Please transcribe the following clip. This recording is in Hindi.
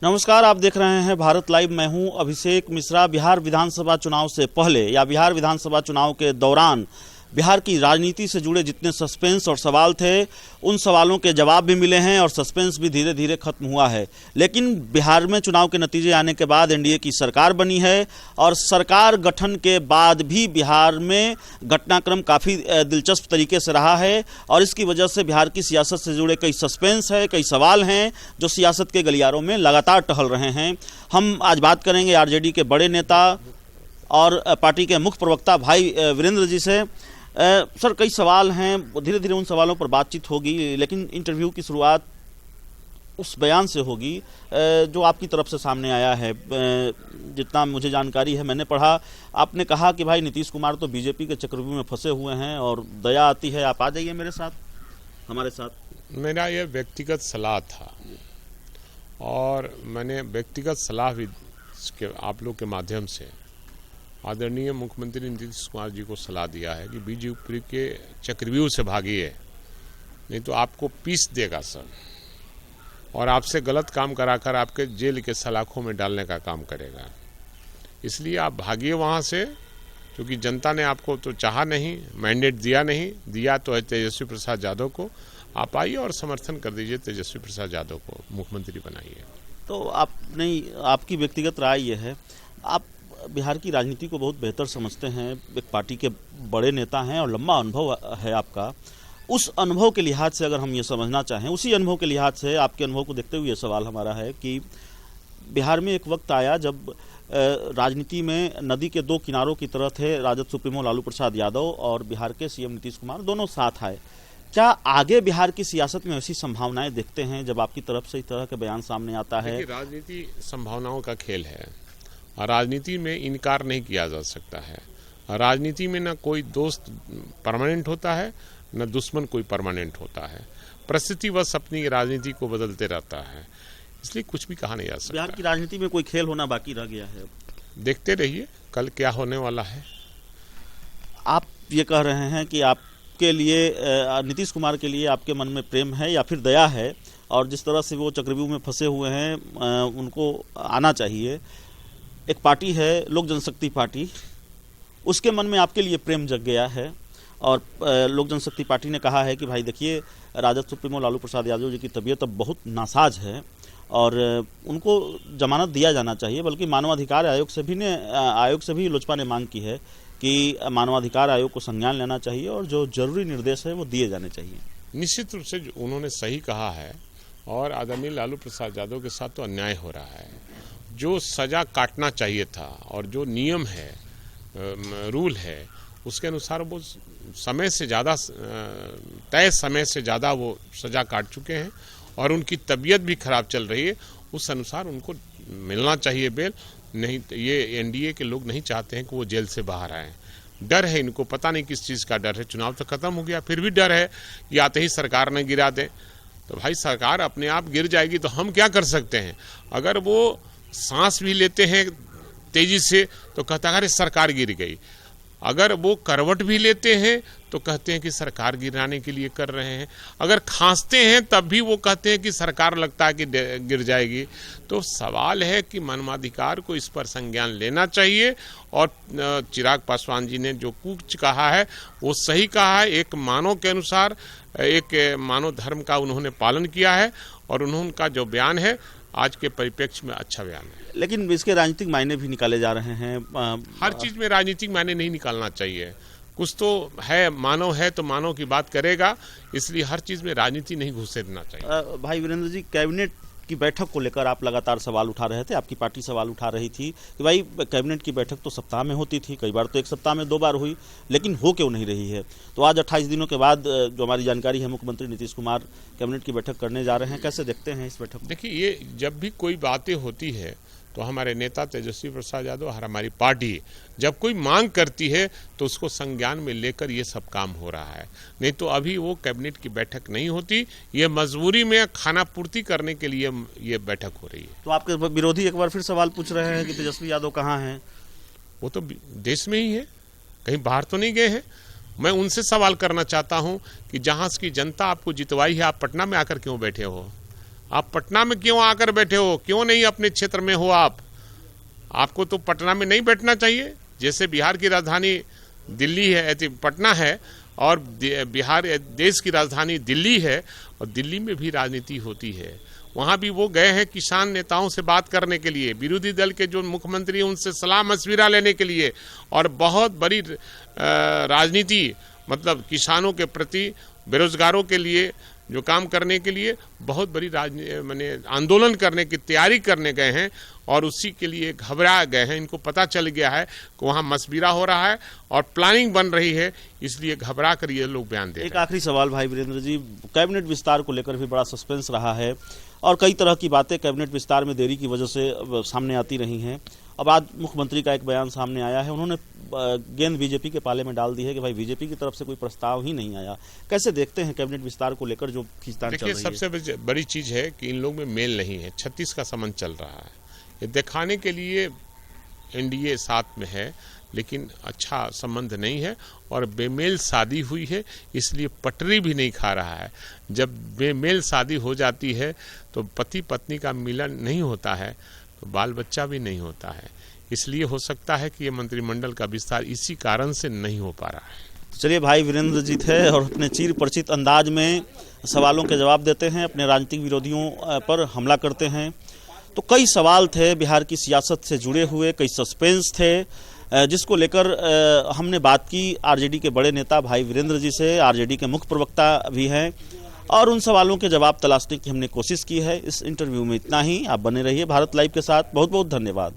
नमस्कार, आप देख रहे हैं भारत लाइव। मैं हूं अभिषेक मिश्रा। बिहार विधानसभा चुनाव से पहले या बिहार विधानसभा चुनाव के दौरान बिहार की राजनीति से जुड़े जितने सस्पेंस और सवाल थे, उन सवालों के जवाब भी मिले हैं और सस्पेंस भी धीरे धीरे खत्म हुआ है। लेकिन बिहार में चुनाव के नतीजे आने के बाद एनडीए की सरकार बनी है और सरकार गठन के बाद भी बिहार में घटनाक्रम काफ़ी दिलचस्प तरीके से रहा है और इसकी वजह से बिहार की सियासत से जुड़े कई सस्पेंस है, कई सवाल हैं जो सियासत के गलियारों में लगातार टहल रहे हैं। हम आज बात करेंगे आरजेडी के बड़े नेता और पार्टी के मुख्य प्रवक्ता भाई वीरेंद्र जी से। सर, कई सवाल हैं, धीरे धीरे उन सवालों पर बातचीत होगी, लेकिन इंटरव्यू की शुरुआत उस बयान से होगी जो आपकी तरफ से सामने आया है। जितना मुझे जानकारी है, मैंने पढ़ा, आपने कहा कि भाई नीतीश कुमार तो बीजेपी के चक्रव्यूह में फंसे हुए हैं और दया आती है, आप आ जाइए मेरे साथ, हमारे साथ। मेरा ये व्यक्तिगत सलाह था और मैंने व्यक्तिगत सलाह भी आप लोग के माध्यम से आदरणीय मुख्यमंत्री नीतीश कुमार जी को सलाह दिया है कि बीजेपी के चक्रव्यूह से भागिए, नहीं तो आपको पीस देगा सर, और आपसे गलत काम कराकर आपके जेल के सलाखों में डालने का काम करेगा। इसलिए आप भागिए वहाँ से, क्योंकि जनता ने आपको तो चाहा नहीं, मैंडेट दिया नहीं, दिया तो है तेजस्वी प्रसाद यादव को। आप आइए और समर्थन कर दीजिए तेजस्वी प्रसाद यादव को, मुख्यमंत्री बनाइए। तो आपकी व्यक्तिगत राय ये है, आप बिहार की राजनीति को बहुत बेहतर समझते हैं, एक पार्टी के बड़े नेता हैं और लंबा अनुभव है आपका। उस अनुभव के लिहाज से अगर हम ये समझना चाहें, उसी अनुभव के लिहाज से आपके अनुभव को देखते हुए ये सवाल हमारा है कि बिहार में एक वक्त आया जब राजनीति में नदी के दो किनारों की तरह थे, राजद सुप्रीमो लालू प्रसाद यादव और बिहार के सीएम नीतीश कुमार, दोनों साथ आए। क्या आगे बिहार की सियासत में ऐसी संभावनाएं देखते हैं जब आपकी तरफ से इस तरह के बयान सामने आता है? राजनीति संभावनाओं का खेल है, राजनीति में इनकार नहीं किया जा सकता है। राजनीति में न कोई दोस्त परमानेंट होता है, न दुश्मन कोई परमानेंट होता है। परिस्थिति बस अपनी राजनीति को बदलते रहता है, इसलिए कुछ भी कहा नहीं जा सकता। बिहार की राजनीति में कोई खेल होना बाकी रह गया है। देखते रहिए कल क्या होने वाला है। आप ये कह रहे हैं कि आपके लिए नीतीश कुमार के लिए आपके मन में प्रेम है या फिर दया है, और जिस तरह से वो चक्रव्यूह में फंसे हुए हैं उनको आना चाहिए। एक पार्टी है लोक जनशक्ति पार्टी, उसके मन में आपके लिए प्रेम जग गया है और लोक जनशक्ति पार्टी ने कहा है कि भाई देखिए, राजद सुप्रीमो लालू प्रसाद यादव जी की तबीयत अब बहुत नासाज है और उनको जमानत दिया जाना चाहिए। बल्कि मानवाधिकार आयोग से भी लोजपा ने मांग की है कि मानवाधिकार आयोग को संज्ञान लेना चाहिए और जो जरूरी निर्देश है वो दिए जाने चाहिए। निश्चित रूप से उन्होंने सही कहा है और आदरणीय लालू प्रसाद यादव के साथ तो अन्याय हो रहा है। जो सजा काटना चाहिए था और जो नियम है, रूल है, उसके अनुसार वो समय से ज़्यादा, तय समय से ज़्यादा वो सजा काट चुके हैं और उनकी तबीयत भी खराब चल रही है। उस अनुसार उनको मिलना चाहिए बेल। नहीं, ये एनडीए के लोग नहीं चाहते हैं कि वो जेल से बाहर आएँ। डर है इनको, पता नहीं किस चीज़ का डर है। चुनाव तो खत्म हो गया, फिर भी डर है कि आते ही सरकार न गिरा दें। तो भाई, सरकार अपने आप गिर जाएगी तो हम क्या कर सकते हैं? अगर वो सांस भी लेते हैं तेजी से तो कहता है अरे सरकार गिर गई। अगर वो करवट भी लेते हैं तो कहते हैं कि सरकार गिराने के लिए कर रहे हैं। अगर खांसते हैं तब भी वो कहते हैं कि सरकार लगता है कि गिर जाएगी। तो सवाल है कि मानवाधिकार को इस पर संज्ञान लेना चाहिए। और चिराग पासवान जी ने जो कुछ कहा है वो सही कहा है। एक मानव के अनुसार, एक मानव धर्म का उन्होंने पालन किया है और उनका जो बयान है आज के परिप्रेक्ष्य में अच्छा बयान है। लेकिन इसके राजनीतिक मायने भी निकाले जा रहे हैं। हर चीज में राजनीतिक मायने नहीं निकालना चाहिए। कुछ तो है, मानव है तो मानव की बात करेगा, इसलिए हर चीज में राजनीति नहीं घुसे देना चाहिए। भाई वीरेंद्र जी, कैबिनेट की बैठक को लेकर आप लगातार सवाल उठा रहे थे, आपकी पार्टी सवाल उठा रही थी कि भाई कैबिनेट की बैठक तो सप्ताह में होती थी, कई बार तो एक सप्ताह में 2 बार हुई, लेकिन हो क्यों नहीं रही है? तो आज 28 दिनों के बाद जो हमारी जानकारी है, मुख्यमंत्री नीतीश कुमार कैबिनेट की बैठक करने जा रहे हैं। कैसे देखते हैं इस बैठक को? देखिए, ये जब भी कोई बातें होती है तो हमारे नेता तेजस्वी प्रसाद यादव और हमारी पार्टी जब कोई मांग करती है तो उसको संज्ञान में लेकर ये सब काम हो रहा है। नहीं तो अभी वो कैबिनेट की बैठक नहीं होती, ये मजबूरी में खाना पूर्ति करने के लिए ये बैठक हो रही है। तो आपके विरोधी एक बार फिर सवाल पूछ रहे हैं कि तेजस्वी यादव कहाँ हैं? वो तो देश में ही है, कहीं बाहर तो नहीं गए हैं। मैं उनसे सवाल करना चाहता हूं कि जहां की जनता आपको जितवाई है, आप पटना में आकर क्यों बैठे हो? आप पटना में क्यों आकर बैठे हो, क्यों नहीं अपने क्षेत्र में हो? आपको तो पटना में नहीं बैठना चाहिए। जैसे बिहार की राजधानी दिल्ली है, पटना है, और बिहार देश की राजधानी दिल्ली है, और दिल्ली में भी राजनीति होती है। वहाँ भी वो गए हैं किसान नेताओं से बात करने के लिए, विरोधी दल के जो मुख्यमंत्री हैं उनसे सलाह मशविरा लेने के लिए, और बहुत बड़ी राजनीति मतलब किसानों के प्रति, बेरोजगारों के लिए जो काम करने के लिए बहुत बड़ी माने आंदोलन करने की तैयारी करने गए हैं, और उसी के लिए घबरा गए हैं। इनको पता चल गया है कि वहाँ मशविरा हो रहा है और प्लानिंग बन रही है, इसलिए घबरा कर ये लोग बयान दे रहे हैं। एक आखिरी सवाल भाई वीरेंद्र जी, कैबिनेट विस्तार को लेकर भी बड़ा सस्पेंस रहा है और कई तरह की बातें कैबिनेट विस्तार में देरी की वजह से सामने आती रही हैं। अब आज मुख्यमंत्री का एक बयान सामने आया है, उन्होंने गेंद बीजेपी के पाले में डाल दी है कि भाई बीजेपी की तरफ से कोई प्रस्ताव ही नहीं आया। कैसे देखते हैं कैबिनेट विस्तार को लेकर जो खींचतान चल रही है? सबसे बड़ी चीज है कि इन लोग में मेल नहीं है। 36 का संबंध चल रहा है, ये दिखाने के लिए एनडीए साथ में है, लेकिन अच्छा संबंध नहीं है और बेमेल शादी हुई है, इसलिए पटरी भी नहीं खा रहा है। जब बेमेल शादी हो जाती है तो पति पत्नी का मिलन नहीं होता है, तो बाल बच्चा भी नहीं होता है। इसलिए हो सकता है कि ये मंत्रिमंडल का विस्तार इसी कारण से नहीं हो पा रहा है। चलिए, भाई वीरेंद्र जी थे और अपने चिर परिचित अंदाज में सवालों के जवाब देते हैं, अपने राजनीतिक विरोधियों पर हमला करते हैं। तो कई सवाल थे बिहार की सियासत से जुड़े हुए, कई सस्पेंस थे जिसको लेकर हमने बात की आरजेडी के बड़े नेता भाई वीरेंद्र जी से। आरजेडी के मुख्य प्रवक्ता भी हैं और उन सवालों के जवाब तलाशने की हमने कोशिश की है। इस इंटरव्यू में इतना ही। आप बने रहिए भारत लाइव के साथ। बहुत बहुत धन्यवाद।